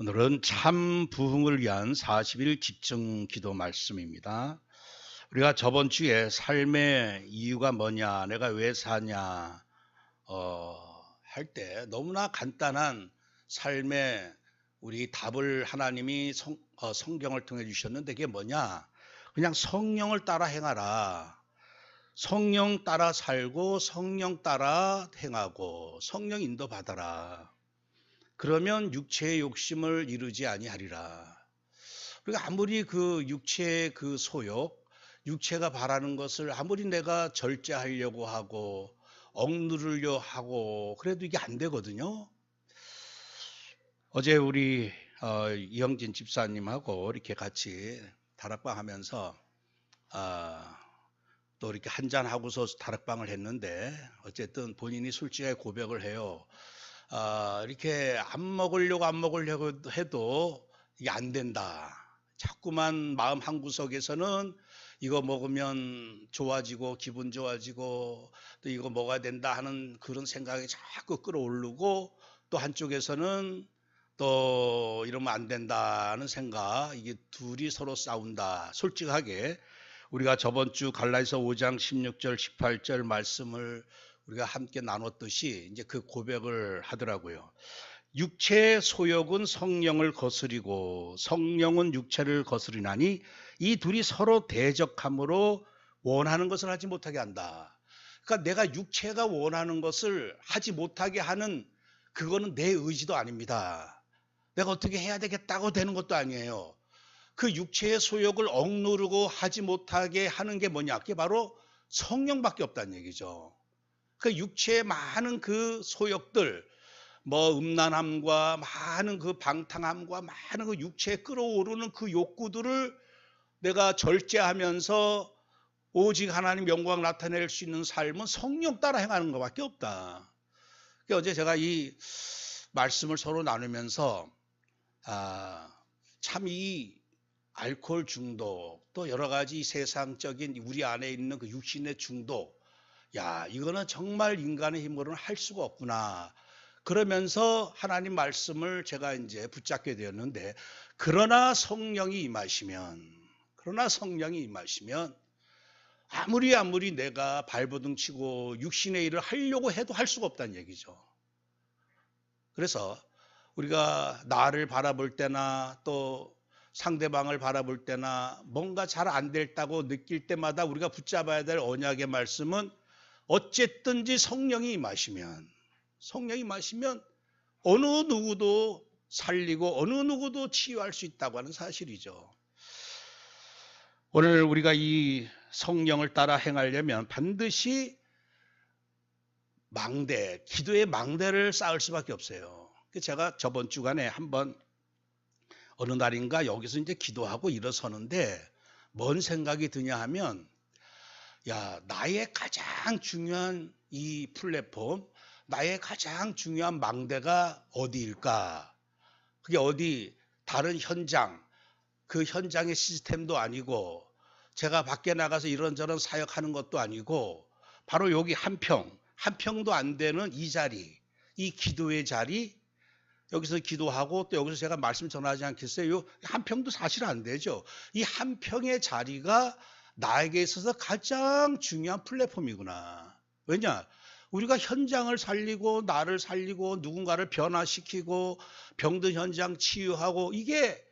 오늘은 참 부흥을 위한 40일 집중 기도 말씀입니다. 우리가 저번 주에 삶의 이유가 뭐냐, 내가 왜 사냐, 할 때 너무나 간단한 삶의 우리 답을 하나님이 성경을 통해 주셨는데 그게 뭐냐? 그냥 성령을 따라 행하라. 성령 따라 살고 성령 따라 행하고 성령 인도 받아라. 그러면 육체의 욕심을 이루지 아니하리라. 그러니까 아무리 그 육체의 그 소욕, 육체가 바라는 것을 아무리 내가 절제하려고 하고 억누르려 하고 그래도 이게 안 되거든요. 어제 우리 이영진 집사님하고 이렇게 같이 다락방 하면서 또 이렇게 한잔 하고서 다락방을 했는데 어쨌든 본인이 솔직하게 고백을 해요. 이렇게 안 먹으려고 해도 이게 안 된다. 자꾸만 마음 한구석에서는 이거 먹으면 좋아지고 기분 좋아지고 또 이거 먹어야 된다 하는 그런 생각이 자꾸 끌어오르고 또 한쪽에서는 또 이러면 안 된다는 생각, 이게 둘이 서로 싸운다. 솔직하게 우리가 저번 주 갈라디아서 5장 16절 18절 말씀을 우리가 함께 나눴듯이 이제 그 고백을 하더라고요. 육체의 소욕은 성령을 거스리고 성령은 육체를 거스리나니 이 둘이 서로 대적함으로 원하는 것을 하지 못하게 한다. 그러니까 내가 육체가 원하는 것을 하지 못하게 하는 그거는 내 의지도 아닙니다. 내가 어떻게 해야 되겠다고 되는 것도 아니에요. 그 육체의 소욕을 억누르고 하지 못하게 하는 게 뭐냐? 그게 바로 성령밖에 없다는 얘기죠. 그 육체의 많은 그 소욕들, 뭐 음란함과 많은 그 방탕함과 많은 그 육체에 끌어오르는 그 욕구들을 내가 절제하면서 오직 하나님 영광 나타낼 수 있는 삶은 성령 따라 행하는 것밖에 없다. 어제 제가 이 말씀을 서로 나누면서 참 이 알코올 중독 또 여러 가지 세상적인 우리 안에 있는 그 육신의 중독, 야, 이거는 정말 인간의 힘으로는 할 수가 없구나. 그러면서 하나님 말씀을 제가 이제 붙잡게 되었는데, 그러나 성령이 임하시면 아무리 내가 발버둥 치고 육신의 일을 하려고 해도 할 수가 없다는 얘기죠. 그래서 우리가 나를 바라볼 때나 또 상대방을 바라볼 때나 뭔가 잘 안 됐다고 느낄 때마다 우리가 붙잡아야 될 언약의 말씀은 어쨌든지 성령이 임하시면 어느 누구도 살리고 어느 누구도 치유할 수 있다고 하는 사실이죠. 오늘 우리가 이 성령을 따라 행하려면 반드시 기도의 망대를 쌓을 수밖에 없어요. 제가 저번 주간에 한번 어느 날인가 여기서 이제 기도하고 일어서는데 뭔 생각이 드냐 하면, 야, 나의 가장 중요한 이 플랫폼, 나의 가장 중요한 망대가 어디일까? 그게 어디 다른 현장, 그 현장의 시스템도 아니고 제가 밖에 나가서 이런저런 사역하는 것도 아니고 바로 여기 한 평도 안 되는 이 자리, 이 기도의 자리, 여기서 기도하고 또 여기서 제가 말씀 전하지 않겠어요? 한 평도 사실 안 되죠. 이 한 평의 자리가 나에게 있어서 가장 중요한 플랫폼이구나. 왜냐? 우리가 현장을 살리고 나를 살리고 누군가를 변화시키고 병든 현장 치유하고 이게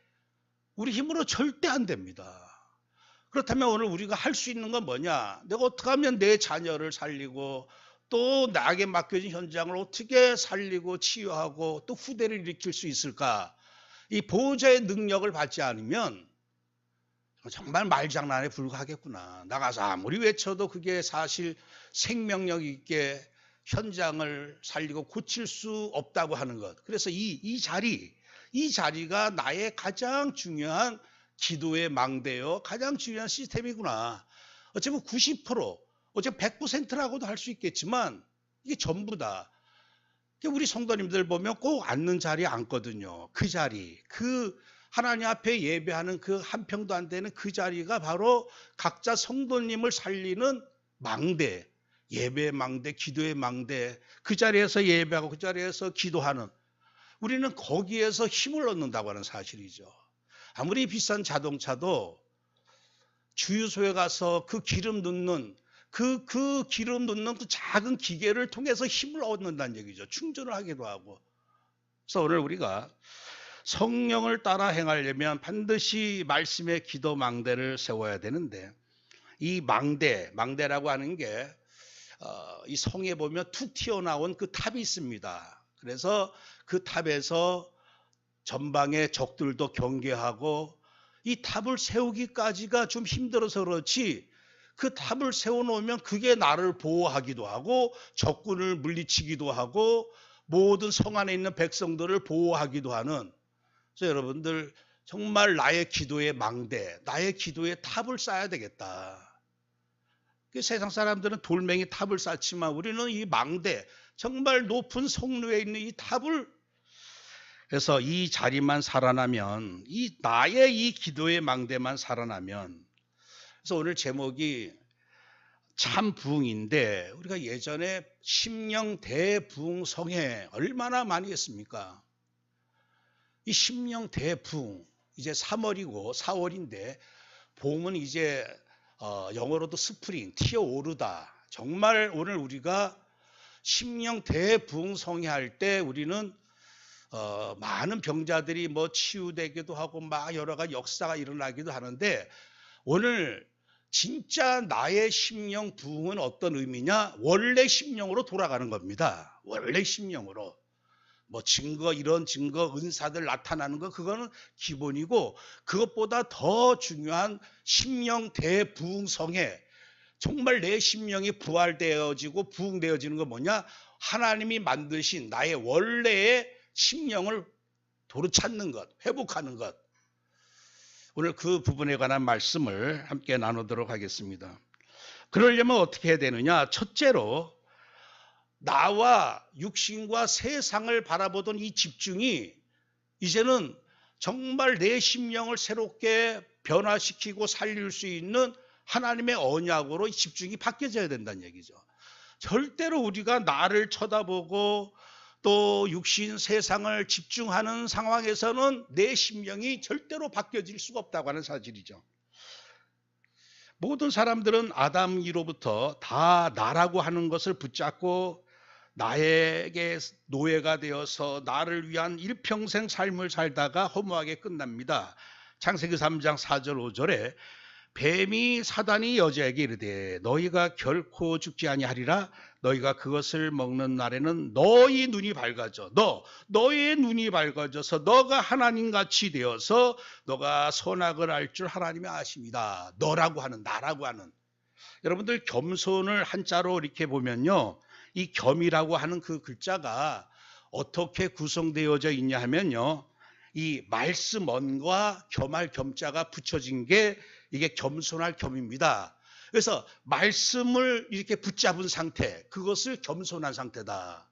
우리 힘으로 절대 안 됩니다. 그렇다면 오늘 우리가 할 수 있는 건 뭐냐? 내가 어떻게 하면 내 자녀를 살리고 또 나에게 맡겨진 현장을 어떻게 살리고 치유하고 또 후대를 일으킬 수 있을까? 이 보호자의 능력을 받지 않으면 정말 말장난에 불과하겠구나. 나가서 아무리 외쳐도 그게 사실 생명력 있게 현장을 살리고 고칠 수 없다고 하는 것. 그래서 이 자리가 나의 가장 중요한 기도의 망대요. 가장 중요한 시스템이구나. 어쩌면 90%, 어쩌면 100%라고도 할 수 있겠지만 이게 전부다. 우리 성도님들 보면 꼭 앉는 자리에 앉거든요. 그 자리, 그 하나님 앞에 예배하는 그 한 평도 안 되는 그 자리가 바로 각자 성도님을 살리는 망대, 예배의 망대, 기도의 망대, 그 자리에서 예배하고 그 자리에서 기도하는, 우리는 거기에서 힘을 얻는다고 하는 사실이죠. 아무리 비싼 자동차도 주유소에 가서 그 기름 넣는 그 기름 넣는 그 작은 기계를 통해서 힘을 얻는다는 얘기죠. 충전을 하기도 하고. 그래서 오늘 우리가 성령을 따라 행하려면 반드시 말씀의 기도 망대를 세워야 되는데, 이 망대라고 하는 게 이 성에 보면 툭 튀어나온 그 탑이 있습니다. 그래서 그 탑에서 전방의 적들도 경계하고, 이 탑을 세우기까지가 좀 힘들어서 그렇지, 그 탑을 세워놓으면 그게 나를 보호하기도 하고 적군을 물리치기도 하고 모든 성 안에 있는 백성들을 보호하기도 하는, 그래서 여러분들 정말 나의 기도의 망대, 나의 기도의 탑을 쌓아야 되겠다. 세상 사람들은 돌멩이 탑을 쌓지만 우리는 이 망대, 정말 높은 성루에 있는 이 탑을, 그래서 이 자리만 살아나면, 이 나의 이 기도의 망대만 살아나면, 그래서 오늘 제목이 참 부흥인데, 우리가 예전에 심령 대부흥성회 얼마나 많이 했습니까? 이 심령 대부흥, 이제 3월이고 4월인데 봄은 이제 영어로도 스프링, 튀어오르다. 정말 오늘 우리가 심령 대부흥성회 할 때 우리는 많은 병자들이 뭐 치유되기도 하고 막 여러 가지 역사가 일어나기도 하는데, 오늘 진짜 나의 심령 부흥은 어떤 의미냐? 원래 심령으로 돌아가는 겁니다. 원래 심령으로. 뭐 증거, 이런 증거, 은사들 나타나는 거, 그거는 기본이고, 그것보다 더 중요한 심령 대부흥성회, 정말 내 심령이 부활되어지고 부흥되어지는 건 뭐냐? 하나님이 만드신 나의 원래의 심령을 도로찾는 것, 회복하는 것. 오늘 그 부분에 관한 말씀을 함께 나누도록 하겠습니다. 그러려면 어떻게 해야 되느냐? 첫째로 나와 육신과 세상을 바라보던 이 집중이 이제는 정말 내 심령을 새롭게 변화시키고 살릴 수 있는 하나님의 언약으로 이 집중이 바뀌어져야 된다는 얘기죠. 절대로 우리가 나를 쳐다보고 또 육신 세상을 집중하는 상황에서는 내 심령이 절대로 바뀌어질 수가 없다고 하는 사실이죠. 모든 사람들은 아담 이로부터 다 나라고 하는 것을 붙잡고 나에게 노예가 되어서 나를 위한 일평생 삶을 살다가 허무하게 끝납니다. 창세기 3장 4절 5절에 뱀이 사단이 여자에게 이르되 너희가 결코 죽지 아니하리라, 너희가 그것을 먹는 날에는 너희 눈이 밝아져, 너의 눈이 밝아져서 너가 하나님같이 되어서 너가 선악을 알 줄 하나님이 아십니다. 너라고 하는, 나라고 하는. 여러분들 겸손을 한자로 이렇게 보면요, 이 겸이라고 하는 그 글자가 어떻게 구성되어져 있냐 하면요, 이 말씀언과 겸할 겸자가 붙여진 게 이게 겸손할 겸입니다. 그래서 말씀을 이렇게 붙잡은 상태, 그것을 겸손한 상태다.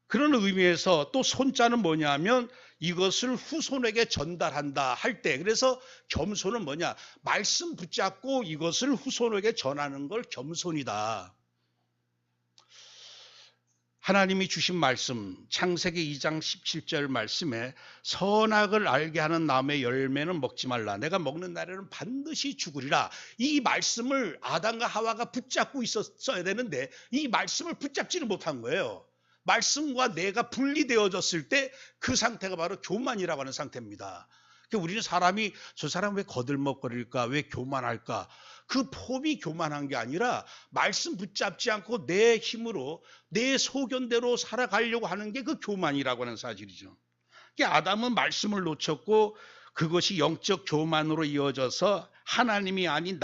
그런 의미에서 또 손자는 뭐냐면 이것을 후손에게 전달한다 할 때, 그래서 겸손은 뭐냐? 말씀 붙잡고 이것을 후손에게 전하는 걸 겸손이다. 하나님이 주신 말씀, 창세기 2장 17절 말씀에 선악을 알게 하는 나무의 열매는 먹지 말라. 내가 먹는 날에는 반드시 죽으리라. 이 말씀을 아담과 하와가 붙잡고 있었어야 되는데 이 말씀을 붙잡지는 못한 거예요. 말씀과 내가 분리되어졌을 때 그 상태가 바로 교만이라고 하는 상태입니다. 우리는 사람이 저 사람 왜 거들먹거릴까? 왜 교만할까? 그 폼이 교만한 게 아니라 말씀 붙잡지 않고 내 힘으로 내 소견대로 살아가려고 하는 게 그 교만이라고 하는 사실이죠. 아담은 말씀을 놓쳤고 그것이 영적 교만으로 이어져서 하나님이 아닌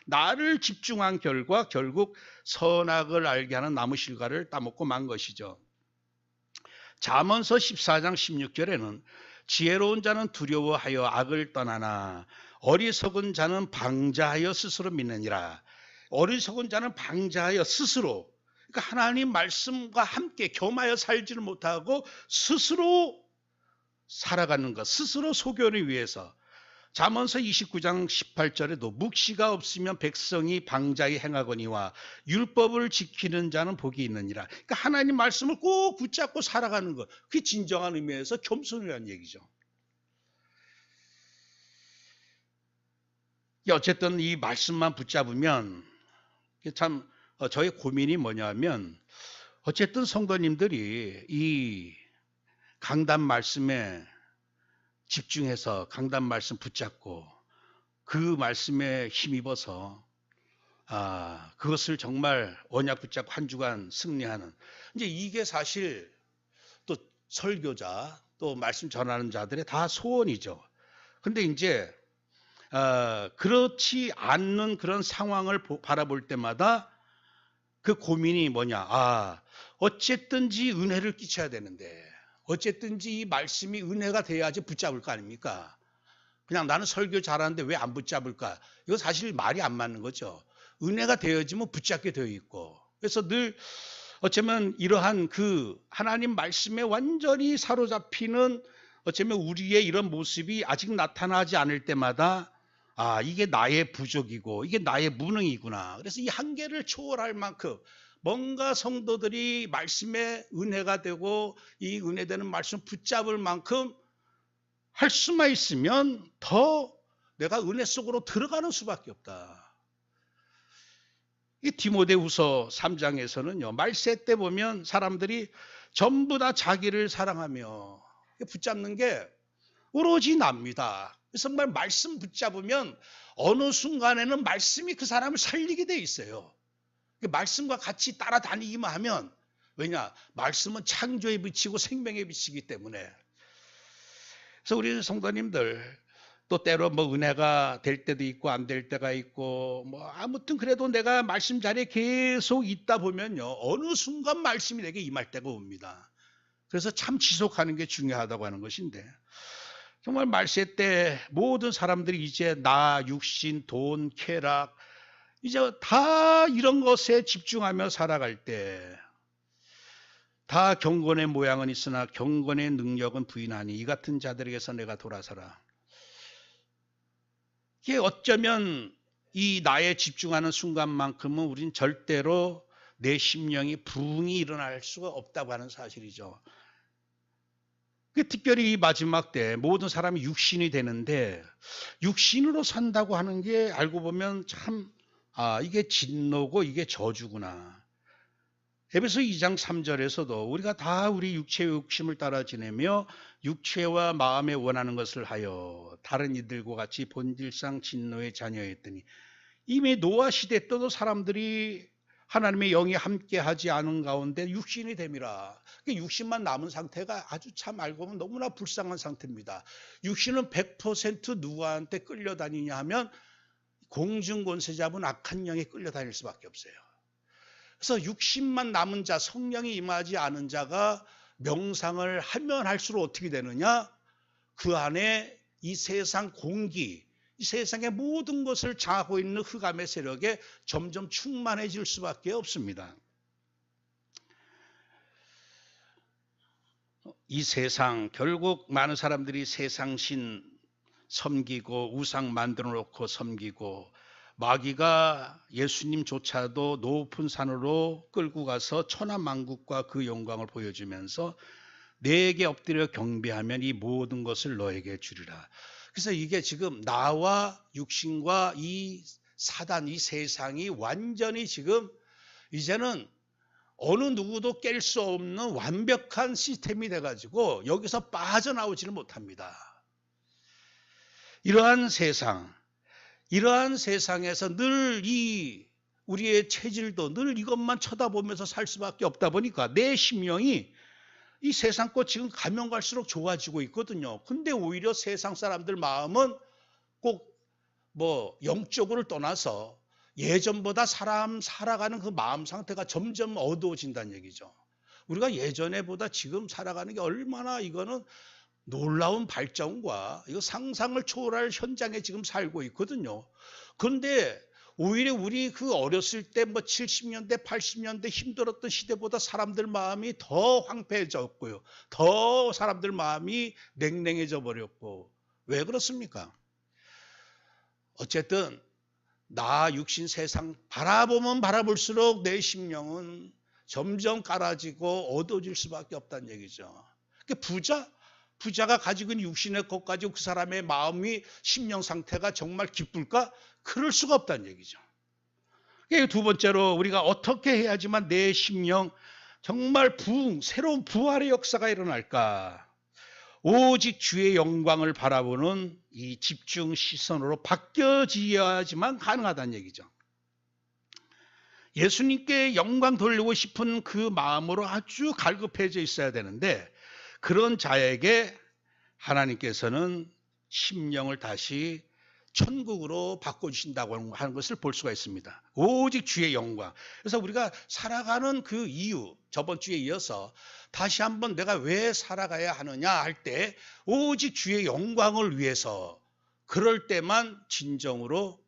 나를 집중한 결과 결국 선악을 알게 하는 나무 실과를 따먹고 만 것이죠. 잠언서 14장 16절에는 지혜로운 자는 두려워하여 악을 떠나나 어리석은 자는 방자하여 스스로 믿느니라. 어리석은 자는 방자하여 스스로, 그러니까 하나님 말씀과 함께 겸하여 살지를 못하고 스스로 살아가는 것, 스스로 소견을 위해서. 잠언서 29장 18절에도 묵시가 없으면 백성이 방자히 행하거니와 율법을 지키는 자는 복이 있느니라. 그러니까 하나님 말씀을 꼭 붙잡고 살아가는 것, 그게 진정한 의미에서 겸손이라는 얘기죠. 어쨌든 이 말씀만 붙잡으면 참 저의 고민이 뭐냐면, 어쨌든 성도님들이 이 강단 말씀에 집중해서 강단 말씀 붙잡고 그 말씀에 힘입어서 그것을 정말 언약 붙잡고 한 주간 승리하는, 이제 이게 사실 또 설교자 또 말씀 전하는 자들의 다 소원이죠. 근데 이제 그렇지 않는 그런 상황을 바라볼 때마다 그 고민이 뭐냐. 어쨌든지 은혜를 끼쳐야 되는데, 어쨌든지 이 말씀이 은혜가 돼야지 붙잡을 거 아닙니까? 그냥 나는 설교 잘하는데 왜 안 붙잡을까? 이거 사실 말이 안 맞는 거죠. 은혜가 되어지면 붙잡게 되어 있고. 그래서 늘 어쩌면 이러한 그 하나님 말씀에 완전히 사로잡히는 어쩌면 우리의 이런 모습이 아직 나타나지 않을 때마다 이게 나의 부족이고 이게 나의 무능이구나. 그래서 이 한계를 초월할 만큼 뭔가 성도들이 말씀에 은혜가 되고 이 은혜되는 말씀 붙잡을 만큼 할 수만 있으면 더 내가 은혜 속으로 들어가는 수밖에 없다. 이 디모데후서 3장에서는요. 말세 때 보면 사람들이 전부 다 자기를 사랑하며 붙잡는 게 오로지 납니다. 정말 말씀 붙잡으면 어느 순간에는 말씀이 그 사람을 살리게 돼 있어요. 말씀과 같이 따라다니기만 하면, 왜냐? 말씀은 창조의 빛이고 생명의 빛이기 때문에. 그래서 우리 성도님들 또 때로 뭐 은혜가 될 때도 있고 안 될 때가 있고 뭐 아무튼 그래도 내가 말씀 자리에 계속 있다 보면요. 어느 순간 말씀이 내게 임할 때가 옵니다. 그래서 참 지속하는 게 중요하다고 하는 것인데, 정말 말세 때 모든 사람들이 이제 나, 육신, 돈, 쾌락 이제 다 이런 것에 집중하며 살아갈 때 다 경건의 모양은 있으나 경건의 능력은 부인하니 이 같은 자들에게서 내가 돌아서라. 이게 어쩌면 이 나에 집중하는 순간만큼은 우린 절대로 내 심령이 부흥이 일어날 수가 없다고 하는 사실이죠. 특별히 이 마지막 때 모든 사람이 육신이 되는데 육신으로 산다고 하는 게 알고 보면 참 이게 진노고 이게 저주구나. 에베소 2장 3절에서도 우리가 다 우리 육체의 욕심을 따라 지내며 육체와 마음에 원하는 것을 하여 다른 이들과 같이 본질상 진노의 자녀였더니, 이미 노아 시대 때도 사람들이 하나님의 영이 함께하지 않은 가운데 육신이 됨이라. 육신만 남은 상태가 아주 참 알고 보면 너무나 불쌍한 상태입니다. 육신은 100% 누구한테 끌려다니냐 하면 공중권세 잡은 악한 영에 끌려다닐 수밖에 없어요. 그래서 육신만 남은 자, 성령이 임하지 않은 자가 명상을 하면 할수록 어떻게 되느냐? 그 안에 이 세상 공기, 이 세상의 모든 것을 장하고 있는 흑암의 세력에 점점 충만해질 수밖에 없습니다. 이 세상, 결국 많은 사람들이 세상신 섬기고 우상 만들어 놓고 섬기고, 마귀가 예수님조차도 높은 산으로 끌고 가서 천하만국과 그 영광을 보여주면서 내게 엎드려 경배하면 이 모든 것을 너에게 주리라. 그래서 이게 지금 나와 육신과 이 사단, 이 세상이 완전히 지금 이제는 어느 누구도 깰 수 없는 완벽한 시스템이 돼가지고 여기서 빠져나오지를 못합니다. 이러한 세상에서 늘 우리의 체질도 늘 이것만 쳐다보면서 살 수밖에 없다 보니까 내 심령이 이 세상 것 지금 가면 갈수록 좋아지고 있거든요. 근데 오히려 세상 사람들 마음은 꼭 뭐 영적으로 떠나서 예전보다 사람 살아가는 그 마음 상태가 점점 어두워진다는 얘기죠. 우리가 예전에보다 지금 살아가는 게 얼마나 이거는 놀라운 발전과 이거 상상을 초월할 현장에 지금 살고 있거든요. 그런데 오히려 우리 그 어렸을 때 뭐 70년대, 80년대 힘들었던 시대보다 사람들 마음이 더 황폐해졌고요. 더 사람들 마음이 냉랭해져 버렸고. 왜 그렇습니까? 어쨌든 나 육신 세상 바라보면 바라볼수록 내 심령은 점점 깔아지고 어두워질 수밖에 없다는 얘기죠. 부자가 가지고 있는 육신의 것 가지고 그 사람의 마음이 심령 상태가 정말 기쁠까? 그럴 수가 없다는 얘기죠. 두 번째로 우리가 어떻게 해야지만 내 심령 정말 새로운 부활의 역사가 일어날까? 오직 주의 영광을 바라보는 이 집중 시선으로 바뀌어져야지만 가능하다는 얘기죠. 예수님께 영광 돌리고 싶은 그 마음으로 아주 갈급해져 있어야 되는데 그런 자에게 하나님께서는 심령을 다시 천국으로 바꿔주신다고 하는 것을 볼 수가 있습니다. 오직 주의 영광. 그래서 우리가 살아가는 그 이유, 저번 주에 이어서 다시 한번 내가 왜 살아가야 하느냐 할 때 오직 주의 영광을 위해서 그럴 때만 진정으로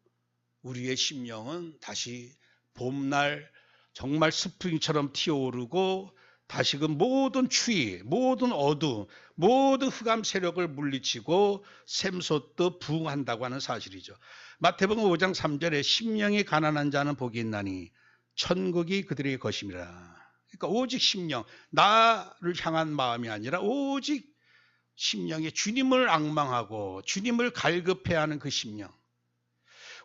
우리의 심령은 다시 봄날 정말 스프링처럼 튀어오르고 다시금 모든 추위, 모든 어두, 모든 흑암 세력을 물리치고 샘솟듯 부흥한다고 하는 사실이죠. 마태복음 5장 3절에 심령이 가난한 자는 복이 있나니 천국이 그들의 것임이라. 그러니까 오직 심령, 나를 향한 마음이 아니라 오직 심령에 주님을 앙망하고 주님을 갈급해하는 그 심령.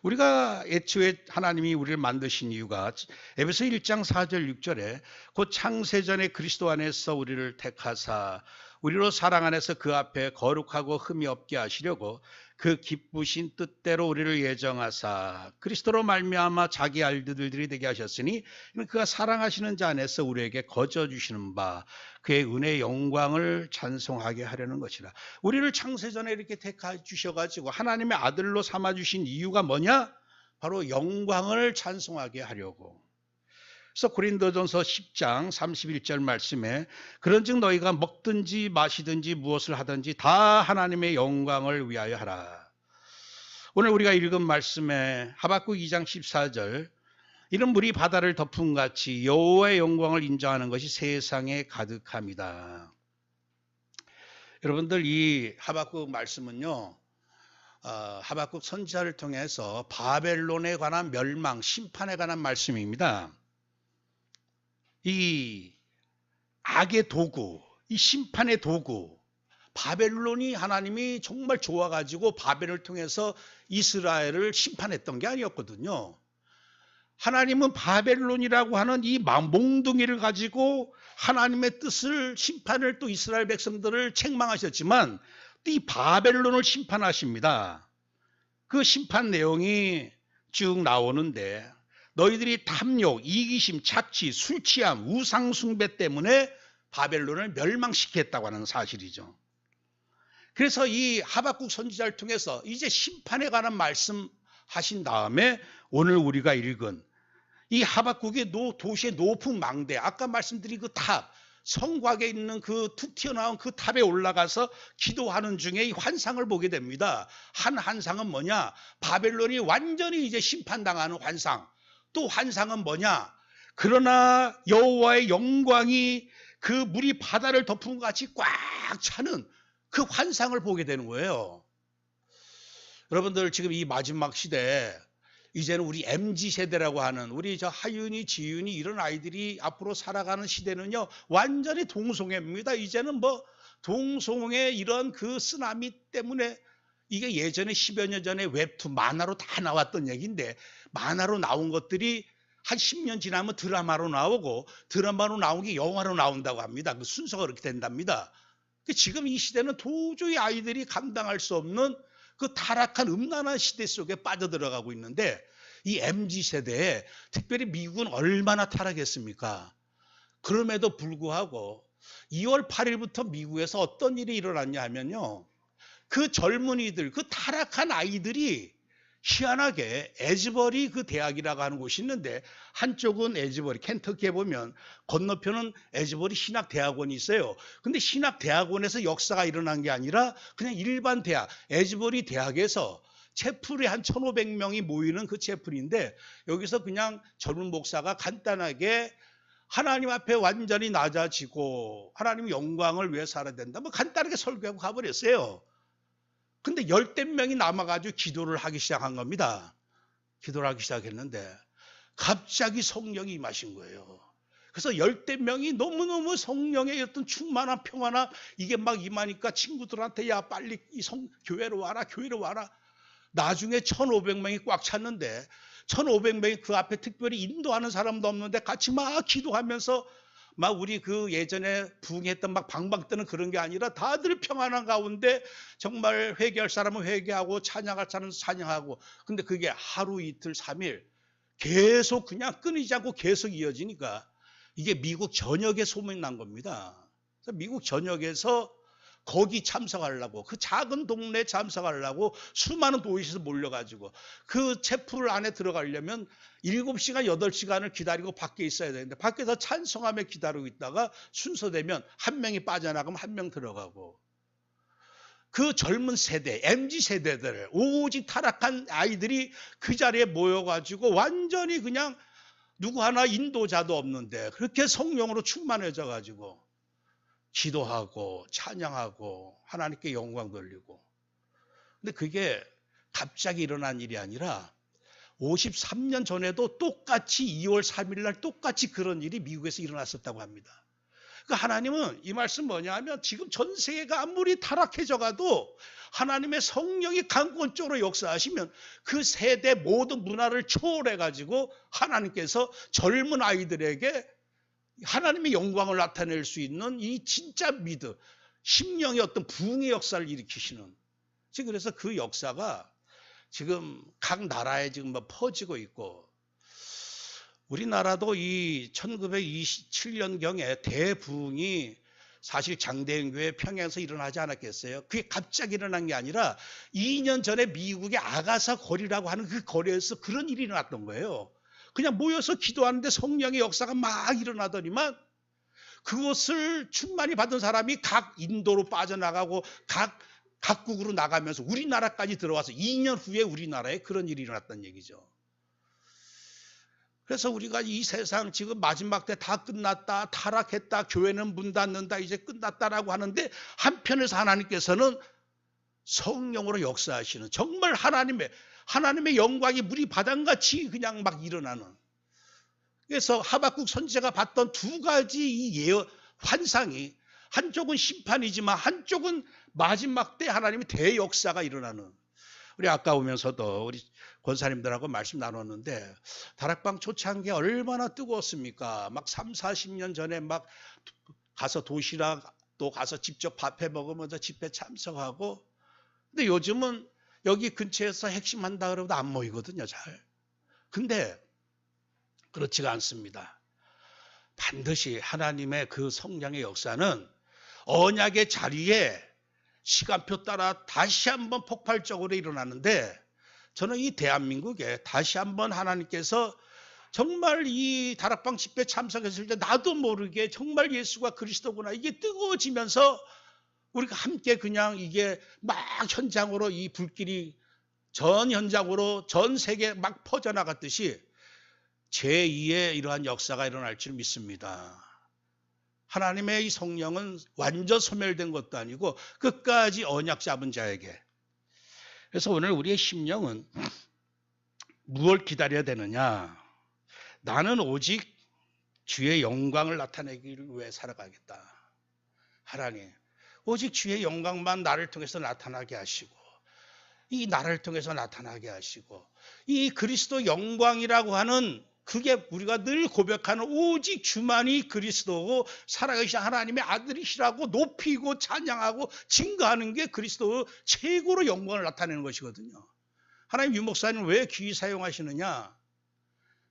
우리가 애초에 하나님이 우리를 만드신 이유가 에베소 1장 4절 6절에 곧 창세전에 그리스도 안에서 우리를 택하사 우리로 사랑 안에서 그 앞에 거룩하고 흠이 없게 하시려고 그 기쁘신 뜻대로 우리를 예정하사 그리스도로 말미암아 자기 알들들이 되게 하셨으니 그가 사랑하시는 자 안에서 우리에게 거저 주시는 바 그의 은혜의 영광을 찬송하게 하려는 것이라. 우리를 창세전에 이렇게 택하 주셔가지고 하나님의 아들로 삼아주신 이유가 뭐냐? 바로 영광을 찬송하게 하려고. 그래서 고린도전서 10장 31절 말씀에 그런즉 너희가 먹든지 마시든지 무엇을 하든지 다 하나님의 영광을 위하여 하라. 오늘 우리가 읽은 말씀에 하박국 2장 14절 이런 물이 바다를 덮은 같이 여호와의 영광을 인정하는 것이 세상에 가득합니다. 여러분들 이 하박국 말씀은요. 하박국 선지자를 통해서 바벨론에 관한 멸망, 심판에 관한 말씀입니다. 이 악의 도구, 이 심판의 도구, 바벨론이 하나님이 정말 좋아가지고 바벨을 통해서 이스라엘을 심판했던 게 아니었거든요. 하나님은 바벨론이라고 하는 이 몽둥이를 가지고 하나님의 뜻을 심판을 또 이스라엘 백성들을 책망하셨지만 이 바벨론을 심판하십니다. 그 심판 내용이 쭉 나오는데 너희들이 탐욕, 이기심, 착취, 술취함, 우상숭배 때문에 바벨론을 멸망시켰다고 하는 사실이죠. 그래서 이 하박국 선지자를 통해서 이제 심판에 관한 말씀하신 다음에 오늘 우리가 읽은 이 하박국의 도시의 높은 망대, 아까 말씀드린 그 탑, 성곽에 있는 그 툭 튀어나온 그 탑에 올라가서 기도하는 중에 이 환상을 보게 됩니다. 한 환상은 뭐냐? 바벨론이 완전히 이제 심판당하는 환상. 또 환상은 뭐냐? 그러나 여호와의 영광이 그 물이 바다를 덮은 것 같이 꽉 차는 그 환상을 보게 되는 거예요. 여러분들 지금 이 마지막 시대에 이제는 우리 MZ세대라고 하는 우리 저 하윤이, 지윤이 이런 아이들이 앞으로 살아가는 시대는요 완전히 동성애입니다. 이제는 뭐 동성애 이런 그 쓰나미 때문에 이게 예전에 10여 년 전에 웹툰 만화로 다 나왔던 얘기인데 만화로 나온 것들이 한 10년 지나면 드라마로 나오고 드라마로 나온 게 영화로 나온다고 합니다. 그 순서가 그렇게 된답니다. 지금 이 시대는 도저히 아이들이 감당할 수 없는 그 타락한 음란한 시대 속에 빠져들어가고 있는데 이 MZ세대에 특별히 미국은 얼마나 타락했습니까? 그럼에도 불구하고 2월 8일부터 미국에서 어떤 일이 일어났냐 하면요. 그 젊은이들, 그 타락한 아이들이 희한하게 에즈버리 그 대학이라고 하는 곳이 있는데 한쪽은 에즈버리, 켄터키에 보면 건너편은 에즈버리 신학대학원이 있어요. 근데 신학대학원에서 역사가 일어난 게 아니라 그냥 일반 대학, 에즈버리 대학에서 채플이 한 1,500명이 모이는 그 채플인데 여기서 그냥 젊은 목사가 간단하게 하나님 앞에 완전히 낮아지고 하나님 영광을 위해 살아야 된다. 뭐 간단하게 설교하고 가버렸어요. 근데 10명이 남아가지고 기도를 하기 시작한 겁니다. 기도를 하기 시작했는데 갑자기 성령이 임하신 거예요. 그래서 10명이 너무너무 성령의 어떤 충만한 평화나 이게 막 임하니까 친구들한테 야 빨리 교회로 와라 교회로 와라. 나중에 1,500명이 꽉 찼는데 1,500명이 그 앞에 특별히 인도하는 사람도 없는데 같이 막 기도하면서 막 우리 그 예전에 부흥했던 막 방방 뜨는 그런 게 아니라 다들 평안한 가운데 정말 회개할 사람은 회개하고 찬양할 사람은 찬양하고, 근데 그게 하루 이틀 3일 계속 그냥 끊이지 않고 계속 이어지니까 이게 미국 전역에 소문이 난 겁니다. 그래서 미국 전역에서 거기 참석하려고, 그 작은 동네에 참석하려고 수많은 도시에서 몰려가지고 그 채플 안에 들어가려면 7시간, 8시간을 기다리고 밖에 있어야 되는데 밖에서 찬송하며 기다리고 있다가 순서되면 한 명이 빠져나가면 한 명 들어가고, 그 젊은 세대, MZ세대들, 오직 타락한 아이들이 그 자리에 모여가지고 완전히 그냥 누구 하나 인도자도 없는데 그렇게 성령으로 충만해져 가지고 기도하고 찬양하고 하나님께 영광 돌리고. 근데 그게 갑자기 일어난 일이 아니라 53년 전에도 똑같이 2월 3일 날 똑같이 그런 일이 미국에서 일어났었다고 합니다. 그러니까 하나님은 이 말씀 뭐냐 하면 지금 전 세계가 아무리 타락해져 가도 하나님의 성령이 강권적으로 역사하시면 그 세대 모든 문화를 초월해 가지고 하나님께서 젊은 아이들에게 하나님의 영광을 나타낼 수 있는 이 진짜 믿음, 심령의 어떤 부흥의 역사를 일으키시는, 지금 그래서 그 역사가 지금 각 나라에 지금 퍼지고 있고, 우리나라도 이 1927년경에 대부흥이 사실 장대인교회 평양에서 일어나지 않았겠어요? 그게 갑자기 일어난 게 아니라 2년 전에 미국의 아가사 거리라고 하는 그 거리에서 그런 일이 일어났던 거예요. 그냥 모여서 기도하는데 성령의 역사가 막 일어나더니만 그것을 충만히 받은 사람이 각 인도로 빠져나가고 각국으로 나가면서 우리나라까지 들어와서 2년 후에 우리나라에 그런 일이 일어났다는 얘기죠. 그래서 우리가 이 세상 지금 마지막 때 다 끝났다, 타락했다, 교회는 문 닫는다, 이제 끝났다라고 하는데 한편에서 하나님께서는 성령으로 역사하시는, 정말 하나님의 영광이 물이 바람같이 그냥 막 일어나는. 그래서 하박국 선지자가 봤던 두 가지 이 환상이, 한쪽은 심판이지만 한쪽은 마지막 때 하나님의 대역사가 일어나는. 우리 아까 오면서도 우리 권사님들하고 말씀 나눴는데 다락방 초창기에 얼마나 뜨거웠습니까? 막 3, 40년 전에 막 가서 도시락 또 가서 직접 밥해 먹으면서 집회 참석하고. 근데 요즘은 여기 근처에서 핵심한다 그러고도 안 모이거든요, 잘. 근데 그렇지가 않습니다. 반드시 하나님의 그 성령의 역사는 언약의 자리에 시간표 따라 다시 한번 폭발적으로 일어나는데, 저는 이 대한민국에 다시 한번 하나님께서 정말 이 다락방 집회 참석했을 때 나도 모르게 정말 예수가 그리스도구나 이게 뜨거워지면서 우리가 함께 그냥 이게 막 현장으로 이 불길이 전 현장으로 전 세계에 막 퍼져나갔듯이 제2의 이러한 역사가 일어날 줄 믿습니다. 하나님의 이 성령은 완전 소멸된 것도 아니고 끝까지 언약 잡은 자에게. 그래서 오늘 우리의 심령은 무엇을 기다려야 되느냐? 나는 오직 주의 영광을 나타내기를 위해 살아가겠다. 하나님, 오직 주의 영광만 나를 통해서 나타나게 하시고, 이 나를 통해서 나타나게 하시고, 이 그리스도 영광이라고 하는 그게 우리가 늘 고백하는 오직 주만이 그리스도고 살아계신 하나님의 아들이시라고 높이고 찬양하고 증거하는 게 그리스도의 최고로 영광을 나타내는 것이거든요. 하나님, 유 목사님 왜 귀히 사용하시느냐?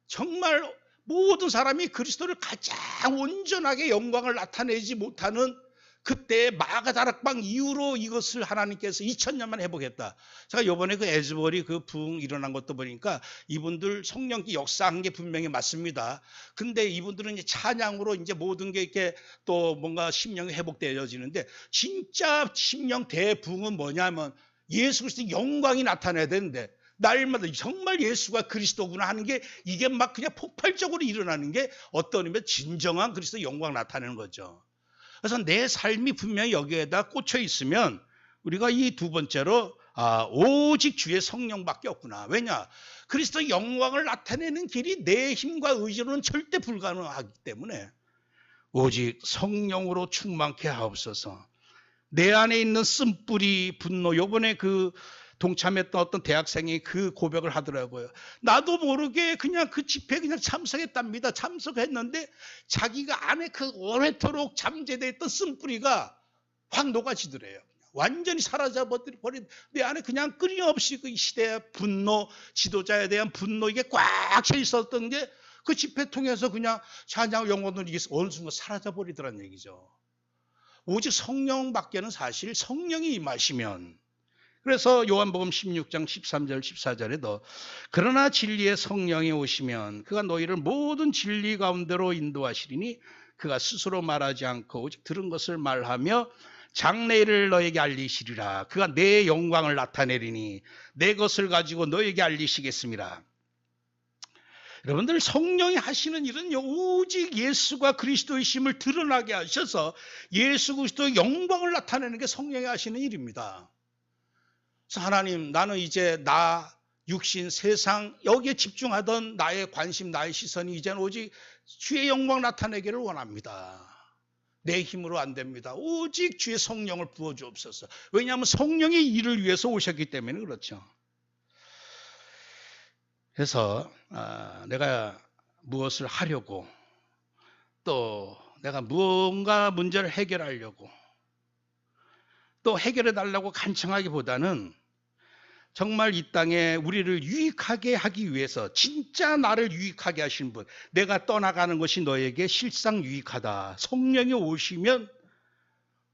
정말 모든 사람이 그리스도를 가장 온전하게 영광을 나타내지 못하는 그때 마가다락방 이후로 이것을 하나님께서 2000년만 해보겠다. 제가 이번에 그 에즈버리 그 부흥 일어난 것도 보니까 이분들 성령기 역사한 게 분명히 맞습니다. 근데 이분들은 이제 찬양으로 이제 모든 게 이렇게 또 뭔가 심령이 회복되어지는데, 진짜 심령 대부흥은 뭐냐면 예수 그리스도의 영광이 나타나야 되는데, 날마다 정말 예수가 그리스도구나 하는 게 이게 막 그냥 폭발적으로 일어나는 게 어떤 의미면 진정한 그리스도의 영광을 나타내는 거죠. 그래서 내 삶이 분명히 여기에다 꽂혀 있으면 우리가 이 두 번째로 오직 주의 성령밖에 없구나. 왜냐? 그리스도 영광을 나타내는 길이 내 힘과 의지로는 절대 불가능하기 때문에 오직 성령으로 충만케 하옵소서. 내 안에 있는 쓴뿌리 분노, 요번에 그 동참했던 어떤 대학생이 그 고백을 하더라고요. 나도 모르게 그냥 그 집회에 그냥 참석했답니다. 참석했는데 자기가 안에 그 오래도록 잠재되어 있던 쓴뿌리가 확 녹아지더래요. 완전히 사라져버린 내 안에 그냥 끊임없이 그 시대의 분노, 지도자에 대한 분노, 이게 꽉 차 있었던 게 그 집회 통해서 그냥 찬양 영혼을 이게 어느 순간 사라져버리더란 얘기죠. 오직 성령밖에는 사실 성령이 임하시면, 그래서 요한복음 16장 13절 14절에도 그러나 진리의 성령이 오시면 그가 너희를 모든 진리 가운데로 인도하시리니 그가 스스로 말하지 않고 오직 들은 것을 말하며 장래일을 너에게 알리시리라. 그가 내 영광을 나타내리니 내 것을 가지고 너에게 알리시겠습니다. 여러분들, 성령이 하시는 일은 오직 예수가 그리스도의 심을 드러나게 하셔서 예수 그리스도의 영광을 나타내는 게 성령이 하시는 일입니다. 그래서 하나님, 나는 이제 나, 육신, 세상 여기에 집중하던 나의 관심, 나의 시선이 이제는 오직 주의 영광 나타내기를 원합니다. 내 힘으로 안 됩니다. 오직 주의 성령을 부어주옵소서. 왜냐하면 성령이 이를 위해서 오셨기 때문에 그렇죠. 그래서 내가 무엇을 하려고, 또 내가 무언가 문제를 해결하려고, 또 해결해 달라고 간청하기보다는 정말 이 땅에 우리를 유익하게 하기 위해서 진짜 나를 유익하게 하신 분, 내가 떠나가는 것이 너에게 실상 유익하다. 성령이 오시면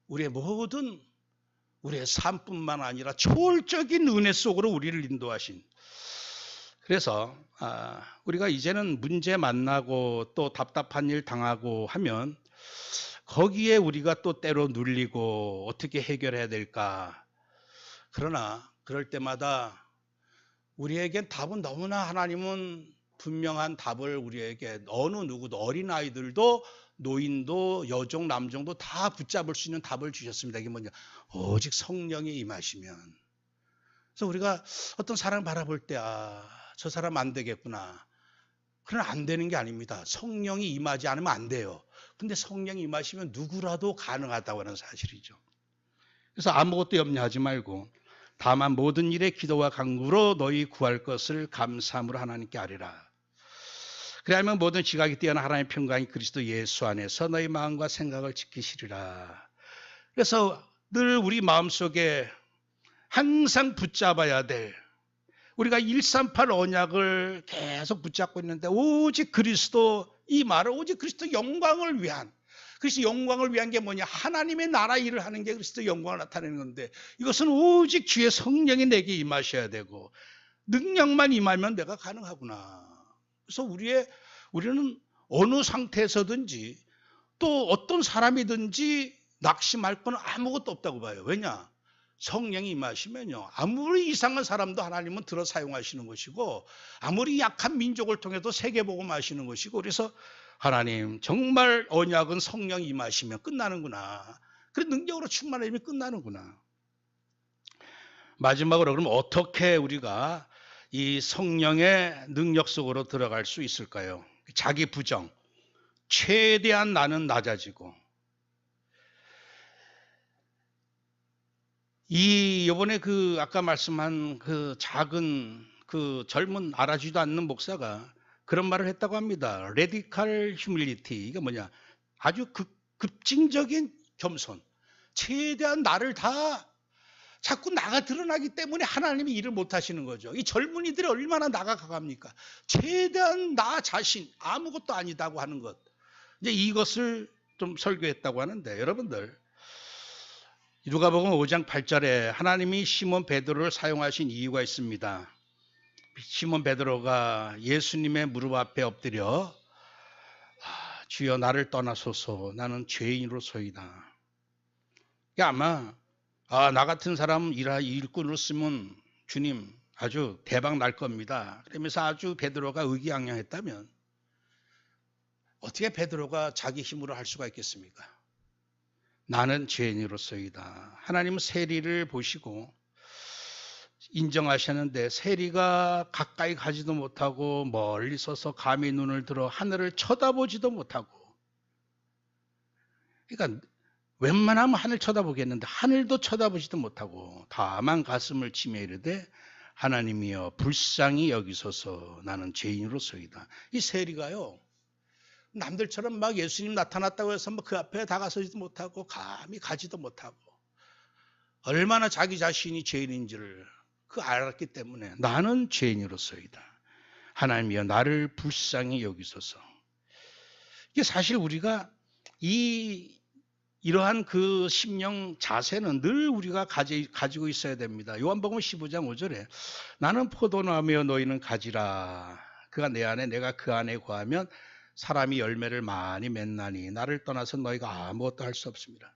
우리의 모든 우리의 삶뿐만 아니라 초월적인 은혜 속으로 우리를 인도하신, 그래서 우리가 이제는 문제 만나고 또 답답한 일 당하고 하면 거기에 우리가 또 때로 눌리고 어떻게 해결해야 될까. 그러나 그럴 때마다 우리에겐 답은 너무나, 하나님은 분명한 답을 우리에게, 어느 누구도, 어린아이들도 노인도 여종 남종도 다 붙잡을 수 있는 답을 주셨습니다. 이게 뭐냐? 오직 성령이 임하시면. 그래서 우리가 어떤 사람을 바라볼 때 저 사람 안 되겠구나. 그러나 안 되는 게 아닙니다. 성령이 임하지 않으면 안 돼요. 근데 성령이 임하시면 누구라도 가능하다고 하는 사실이죠. 그래서 아무것도 염려하지 말고 다만 모든 일에 기도와 간구로 너희 구할 것을 감사함으로 하나님께 아뢰라. 그리하면 모든 지각이 뛰어난 하나님의 평강이 그리스도 예수 안에서 너희 마음과 생각을 지키시리라. 그래서 늘 우리 마음속에 항상 붙잡아야 될, 우리가 138 언약을 계속 붙잡고 있는데 오직 그리스도, 이 말은 오직 그리스도 영광을 위한, 그리스도 영광을 위한 게 뭐냐? 하나님의 나라 일을 하는 게 그리스도 영광을 나타내는 건데, 이것은 오직 주의 성령이 내게 임하셔야 되고 능력만 임하면 내가 가능하구나. 그래서 우리는 어느 상태에서든지 또 어떤 사람이든지 낙심할 건 아무것도 없다고 봐요. 왜냐? 성령이 임하시면요, 아무리 이상한 사람도 하나님은 들어 사용하시는 것이고, 아무리 약한 민족을 통해도 세계복음하시는 것이고, 그래서 하나님, 정말 언약은 성령이 임하시면 끝나는구나. 그 능력으로 충만해지면 끝나는구나. 마지막으로 그럼 어떻게 우리가 이 성령의 능력 속으로 들어갈 수 있을까요? 자기 부정, 최대한 나는 낮아지고, 이번에 아까 말씀한 작은 젊은 알아주지도 않는 목사가 그런 말을 했다고 합니다. 레디컬 휴밀리티. 이게 뭐냐? 아주 급진적인 겸손. 최대한 나를 다 자꾸 나가 드러나기 때문에 하나님이 일을 못 하시는 거죠. 이 젊은이들이 얼마나 나가 강합니까? 최대한 나 자신 아무것도 아니다고 하는 것. 이제 이것을 좀 설교했다고 하는데, 여러분들, 누가복음 5장 8절에 하나님이 시몬 베드로를 사용하신 이유가 있습니다. 시몬 베드로가 예수님의 무릎 앞에 엎드려 주여 나를 떠나소서 나는 죄인으로소이다. 아마 나 같은 사람 일꾼으로 쓰면 주님 아주 대박 날 겁니다. 그러면서 아주 베드로가 의기양양했다면 어떻게 베드로가 자기 힘으로 할 수가 있겠습니까? 나는 죄인으로소이다. 하나님은 세리를 보시고 인정하셨는데 세리가 가까이 가지도 못하고 멀리 서서 감히 눈을 들어 하늘을 쳐다보지도 못하고, 그러니까 웬만하면 하늘 쳐다보겠는데 하늘도 쳐다보지도 못하고 다만 가슴을 치며 이르되 하나님이여 불쌍히 여기소서 나는 죄인으로서이다. 이 세리가요, 남들처럼 막 예수님 나타났다고 해서 뭐 그 앞에 다가서지도 못하고 감히 가지도 못하고 얼마나 자기 자신이 죄인인지를 알았기 때문에 나는 죄인으로서이다. 하나님이여 나를 불쌍히 여기소서. 이게 사실 우리가 이러한 그 심령 자세는 늘 우리가 가지고 있어야 됩니다. 요한복음 15장 5절에 나는 포도나무여 너희는 가지라. 그가 내 안에 내가 그 안에 거하면 사람이 열매를 많이 맺나니 나를 떠나서 너희가 아무것도 할 수 없습니다.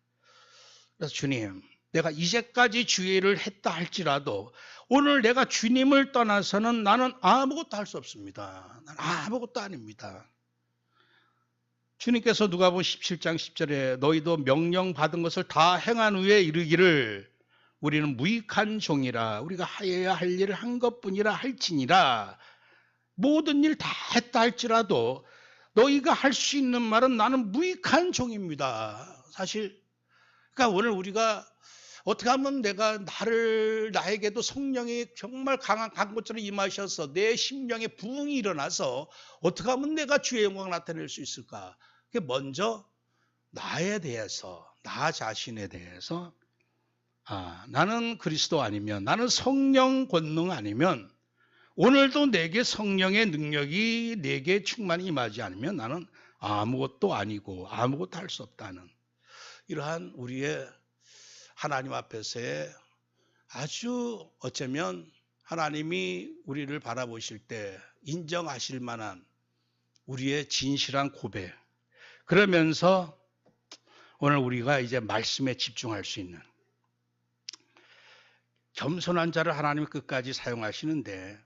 그래서 주님, 내가 이제까지 주의 일을 했다 할지라도 오늘 내가 주님을 떠나서는 나는 아무것도 할 수 없습니다. 나는 아무것도 아닙니다. 주님께서 누가복음 17장 10절에 너희도 명령받은 것을 다 행한 후에 이르기를 우리는 무익한 종이라 우리가 하여야 할 일을 한 것뿐이라 할지니라. 모든 일 다 했다 할지라도 너희가 할 수 있는 말은 나는 무익한 종입니다. 사실 그러니까 오늘 우리가 어떻게 하면 나에게도 성령이 정말 강한 것처럼 임하셔서 내 심령에 부흥이 일어나서 어떻게 하면 내가 주의 영광을 나타낼 수 있을까? 그게 먼저 나에 대해서, 나 자신에 대해서 나는 그리스도 아니면, 나는 성령 권능 아니면, 오늘도 내게 성령의 능력이 내게 충만히 임하지 않으면 나는 아무것도 아니고 아무것도 할 수 없다는 이러한 우리의 하나님 앞에서의 아주 어쩌면 하나님이 우리를 바라보실 때 인정하실 만한 우리의 진실한 고백, 그러면서 오늘 우리가 이제 말씀에 집중할 수 있는 겸손한 자를 하나님이 끝까지 사용하시는데,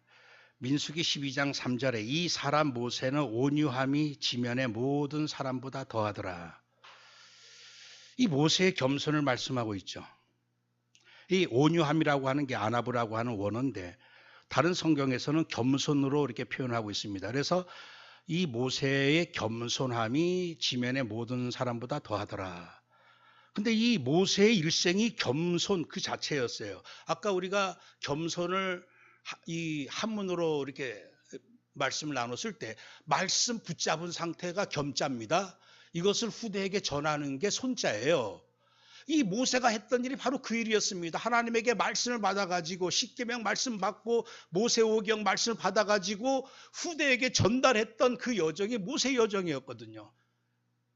민수기 12장 3절에 이 사람 모세는 온유함이 지면의 모든 사람보다 더하더라. 이 모세의 겸손을 말씀하고 있죠. 이 온유함이라고 하는 게 아나브라고 하는 원어인데 다른 성경에서는 겸손으로 이렇게 표현하고 있습니다. 그래서 이 모세의 겸손함이 지면의 모든 사람보다 더하더라. 근데 이 모세의 일생이 겸손 그 자체였어요. 아까 우리가 겸손을 이 한문으로 이렇게 말씀을 나눴을 때 말씀 붙잡은 상태가 겸자입니다. 이것을 후대에게 전하는 게 손자예요. 이 모세가 했던 일이 바로 그 일이었습니다. 하나님에게 말씀을 받아가지고 십계명 말씀 받고 모세오경 말씀을 받아가지고 후대에게 전달했던 그 여정이 모세 여정이었거든요.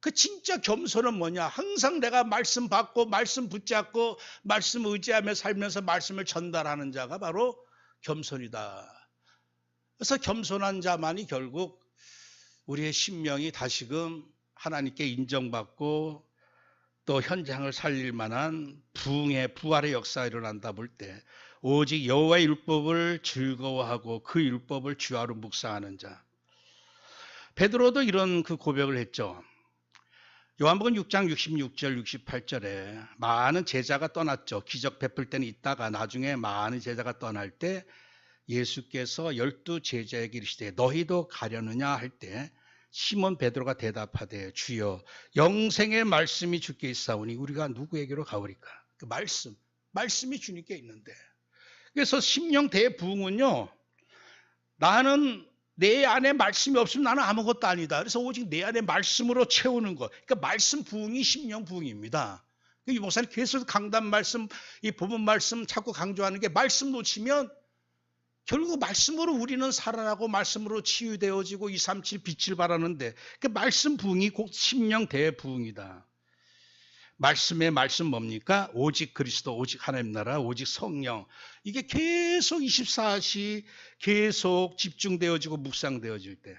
그 진짜 겸손은 뭐냐? 항상 내가 말씀 받고 말씀 붙잡고 말씀 의지하며 살면서 말씀을 전달하는 자가 바로 겸손이다. 그래서 겸손한 자만이 결국 우리의 심령이 다시금 하나님께 인정받고 또 현장을 살릴 만한 부활의 역사가 일어난다 볼 때 오직 여호와의 율법을 즐거워하고 그 율법을 주야로 묵상하는 자. 베드로도 이런 그 고백을 했죠. 요한복음 6장 66절 68절에 많은 제자가 떠났죠. 기적 베풀 때는 있다가 나중에 많은 제자가 떠날 때 예수께서 12 제자에게 이르시되 너희도 가려느냐 할 때 시몬 베드로가 대답하되 주여 영생의 말씀이 주께 있사오니 우리가 누구에게로 가오리까? 그 말씀이 주님께 있는데, 그래서 심령 대부흥은요, 나는 내 안에 말씀이 없으면 나는 아무것도 아니다. 그래서 오직 내 안에 말씀으로 채우는 것. 그러니까 말씀 부흥이 심령 부흥입니다. 이 목사님 계속 강단 말씀, 이 본문 말씀 자꾸 강조하는 게 말씀 놓치면 결국 말씀으로 우리는 살아나고 말씀으로 치유되어지고 237 빛을 발하는데 그 말씀 부흥이 곧 심령 대부흥이다. 말씀의 말씀 뭡니까? 오직 그리스도, 오직 하나님 나라, 오직 성령. 이게 계속 24시 계속 집중되어지고 묵상되어질 때.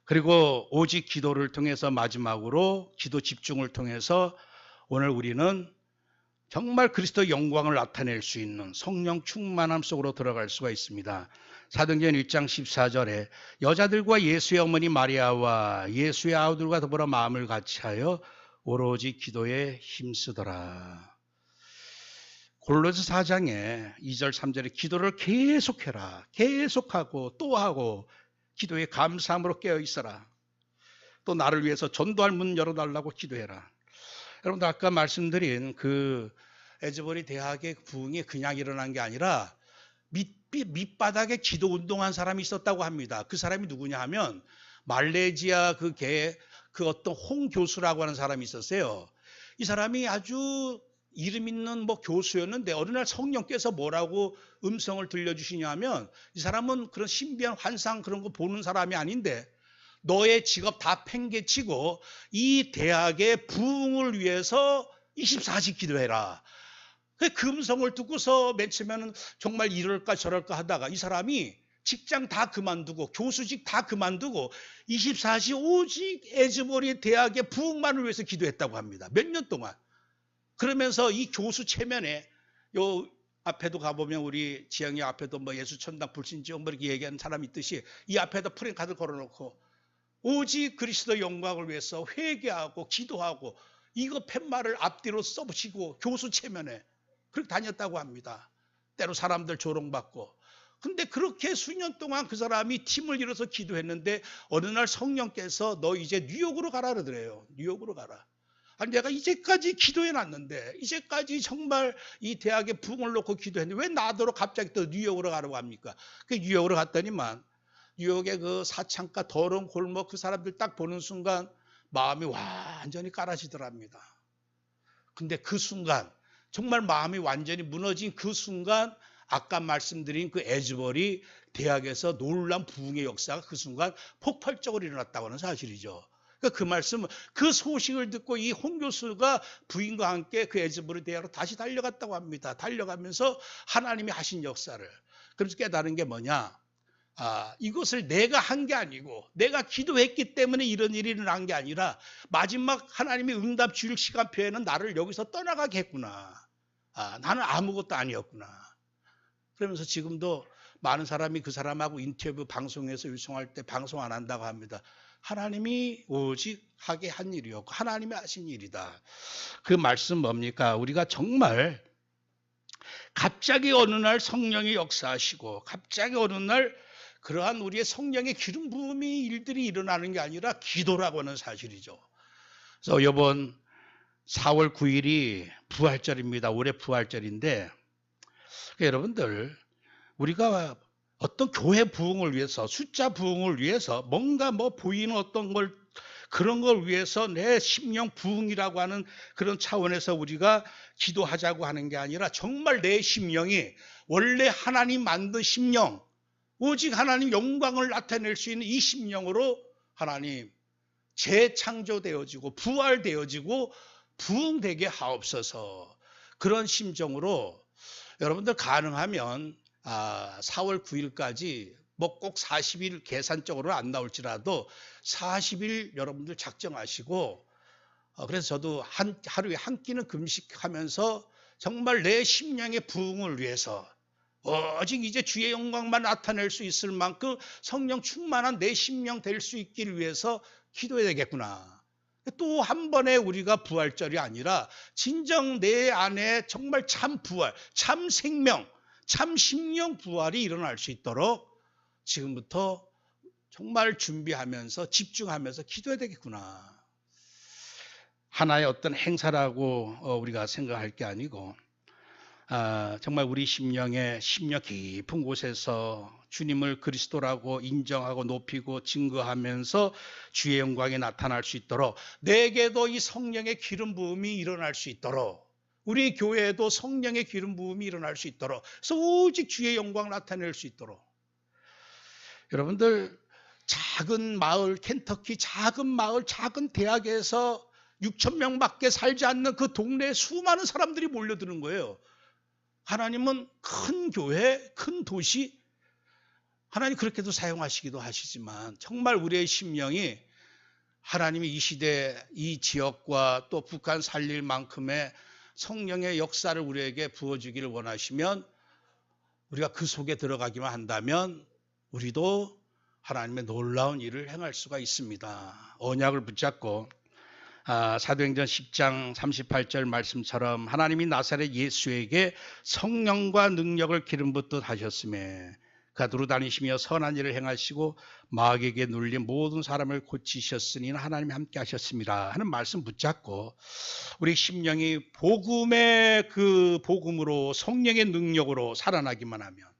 그리고 오직 기도를 통해서 마지막으로 기도 집중을 통해서 오늘 우리는 정말 그리스도의 영광을 나타낼 수 있는 성령 충만함 속으로 들어갈 수가 있습니다. 사도행전 1장 14절에 여자들과 예수의 어머니 마리아와 예수의 아우들과 더불어 마음을 같이하여 오로지 기도에 힘쓰더라. 골로새 4장에 2절 3절에 기도를 계속해라. 계속하고 또 하고 기도에 감사함으로 깨어 있어라. 또 나를 위해서 전도할 문 열어달라고 기도해라. 여러분들 아까 말씀드린 그 에즈버리 대학의 부흥이 그냥 일어난 게 아니라 밑바닥에 기도 운동한 사람이 있었다고 합니다. 그 사람이 누구냐 하면 말레이시아 그 어떤 홍 교수라고 하는 사람이 있었어요. 이 사람이 아주 이름 있는 뭐 교수였는데 어느 날 성령께서 뭐라고 음성을 들려주시냐면 이 사람은 그런 신비한 환상 그런 거 보는 사람이 아닌데 너의 직업 다 팽개치고 이 대학의 부흥을 위해서 24시 기도해라. 그 음성을 듣고서 맨 처음에는 정말 이럴까 저럴까 하다가 이 사람이 직장 다 그만두고 교수직 다 그만두고 24시 오직 에즈버리 대학의 부흥만을 위해서 기도했다고 합니다. 몇 년 동안. 그러면서 이 교수 체면에 요 앞에도 가보면 우리 지영이 앞에도 뭐 예수 천당 불신지원 뭐 이렇게 얘기하는 사람이 있듯이 이 앞에다 프랭카드 걸어놓고 오직 그리스도 영광을 위해서 회개하고 기도하고 이거 팻말을 앞뒤로 써붙이고 교수 체면에 그렇게 다녔다고 합니다. 때로 사람들 조롱받고. 근데 그렇게 수년 동안 그 사람이 팀을 이뤄서 기도했는데 어느 날 성령께서 너 이제 뉴욕으로 가라 그러더래요. 뉴욕으로 가라. 아니 내가 이제까지 기도해놨는데 이제까지 정말 이 대학에 부흥을 놓고 기도했는데 왜 나더러 갑자기 또 뉴욕으로 가라고 합니까? 그 뉴욕으로 갔더니만 뉴욕의 그 사창가 더러운 골목 그 사람들 딱 보는 순간 마음이 완전히 깔아지더랍니다. 근데 그 순간 정말 마음이 완전히 무너진 그 순간 아까 말씀드린 그 에즈버리 대학에서 놀라운 부흥의 역사가 그 순간 폭발적으로 일어났다고 하는 사실이죠. 그러니까 그 말씀, 그 소식을 듣고 이 홍 교수가 부인과 함께 그 에즈버리 대학으로 다시 달려갔다고 합니다. 달려가면서 하나님이 하신 역사를. 그래서 깨달은 게 뭐냐? 이것을 내가 한 게 아니고 내가 기도했기 때문에 이런 일이 일어난 게 아니라 마지막 하나님이 응답 주일 시간표에는 나를 여기서 떠나가게 했구나. 나는 아무것도 아니었구나. 그러면서 지금도 많은 사람이 그 사람하고 인터뷰 방송에서 요청할 때 방송 안 한다고 합니다. 하나님이 오직 하게 한 일이었고 하나님이 하신 일이다. 그 말씀 뭡니까? 우리가 정말 갑자기 어느 날 성령이 역사하시고 갑자기 어느 날 그러한 우리의 성령의 기름 부음이 일들이 일어나는 게 아니라 기도라고 하는 사실이죠. 그래서 이번 4월 9일이 부활절입니다. 올해 부활절인데 여러분들 우리가 어떤 교회 부흥을 위해서 숫자 부흥을 위해서 뭔가 뭐 보이는 어떤 걸 그런 걸 위해서 내 심령 부흥이라고 하는 그런 차원에서 우리가 기도하자고 하는 게 아니라 정말 내 심령이 원래 하나님 만든 심령 오직 하나님 영광을 나타낼 수 있는 이 심령으로 하나님 재창조되어지고 부활되어지고 부흥되게 하옵소서. 그런 심정으로 여러분들 가능하면 4월 9일까지 뭐 꼭 40일 계산적으로는 안 나올지라도 40일 여러분들 작정하시고 그래서 저도 하루에 한 끼는 금식하면서 정말 내 심령의 부흥을 위해서 오직 이제 주의 영광만 나타낼 수 있을 만큼 성령 충만한 내 심령 될 수 있기를 위해서 기도해야 되겠구나. 또 한 번에 우리가 부활절이 아니라 진정 내 안에 정말 참 부활, 참 생명, 참 심령 부활이 일어날 수 있도록 지금부터 정말 준비하면서 집중하면서 기도해야 되겠구나. 하나의 어떤 행사라고 우리가 생각할 게 아니고 정말 우리 심령 깊은 곳에서 주님을 그리스도라고 인정하고 높이고 증거하면서 주의 영광이 나타날 수 있도록 내게도 이 성령의 기름 부음이 일어날 수 있도록 우리 교회에도 성령의 기름 부음이 일어날 수 있도록 그래서 오직 주의 영광 나타낼 수 있도록 여러분들 작은 마을 켄터키 작은 마을 작은 대학에서 6천 명밖에 살지 않는 그 동네에 수많은 사람들이 몰려드는 거예요. 하나님은 큰 교회, 큰 도시 하나님 그렇게도 사용하시기도 하시지만 정말 우리의 심령이 하나님이 이 시대, 이 지역과 또 북한 살릴 만큼의 성령의 역사를 우리에게 부어주기를 원하시면 우리가 그 속에 들어가기만 한다면 우리도 하나님의 놀라운 일을 행할 수가 있습니다. 언약을 붙잡고 사도행전 10장 38절 말씀처럼 하나님이 나사렛 예수에게 성령과 능력을 기름 붓듯 하셨음에 그가 두루 다니시며 선한 일을 행하시고 마귀에게 눌린 모든 사람을 고치셨으니 하나님이 함께 하셨습니다 하는 말씀 붙잡고 우리 심령이 복음의 그 복음으로 성령의 능력으로 살아나기만 하면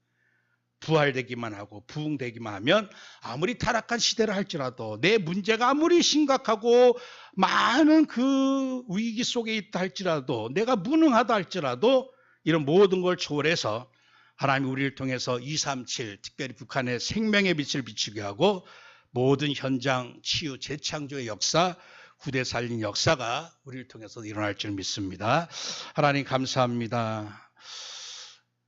부활되기만 하고 부흥되기만 하면 아무리 타락한 시대를 할지라도 내 문제가 아무리 심각하고 많은 그 위기 속에 있다 할지라도 내가 무능하다 할지라도 이런 모든 걸 초월해서 하나님이 우리를 통해서 237 특별히 북한의 생명의 빛을 비추게 하고 모든 현장 치유 재창조의 역사 후대 살린 역사가 우리를 통해서 일어날 줄 믿습니다. 하나님 감사합니다.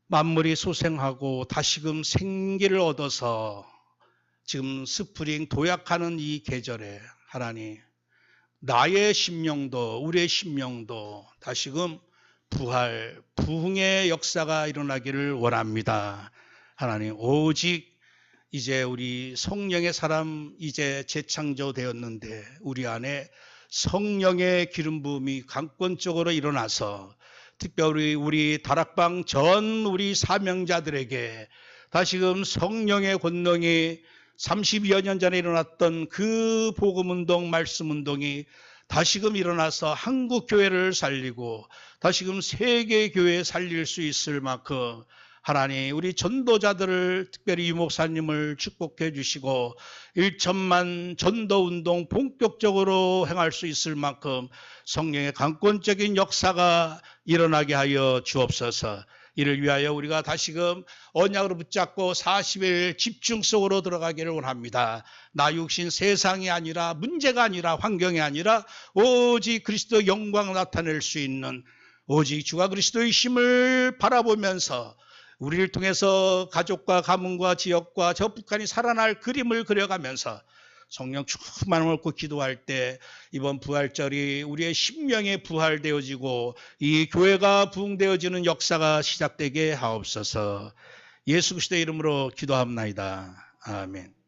만물이 소생하고 다시금 생기를 얻어서 지금 스프링 도약하는 이 계절에 하나님 나의 심령도 우리의 심령도 다시금 부활 부흥의 역사가 일어나기를 원합니다. 하나님 오직 이제 우리 성령의 사람 이제 재창조되었는데 우리 안에 성령의 기름 부음이 강권적으로 일어나서 특별히 우리 다락방 전 우리 사명자들에게 다시금 성령의 권능이 30여 년 전에 일어났던 그 복음운동 말씀운동이 다시금 일어나서 한국 교회를 살리고 다시금 세계 교회 살릴 수 있을 만큼 하나님 우리 전도자들을 특별히 유 목사님을 축복해 주시고 1천만 전도운동 본격적으로 행할 수 있을 만큼 성령의 강권적인 역사가 일어나게 하여 주옵소서. 이를 위하여 우리가 다시금 언약으로 붙잡고 40일 집중 속으로 들어가기를 원합니다. 나 육신 세상이 아니라 문제가 아니라 환경이 아니라 오직 그리스도 영광 나타낼 수 있는 오직 주가 그리스도의 힘을 바라보면서 우리를 통해서 가족과 가문과 지역과 저 북한이 살아날 그림을 그려가면서 성령 충만함을 얻고 기도할 때 이번 부활절이 우리의 심령에 부활되어지고 이 교회가 부흥되어지는 역사가 시작되게 하옵소서. 예수 그리스도의 이름으로 기도합나이다. 아멘.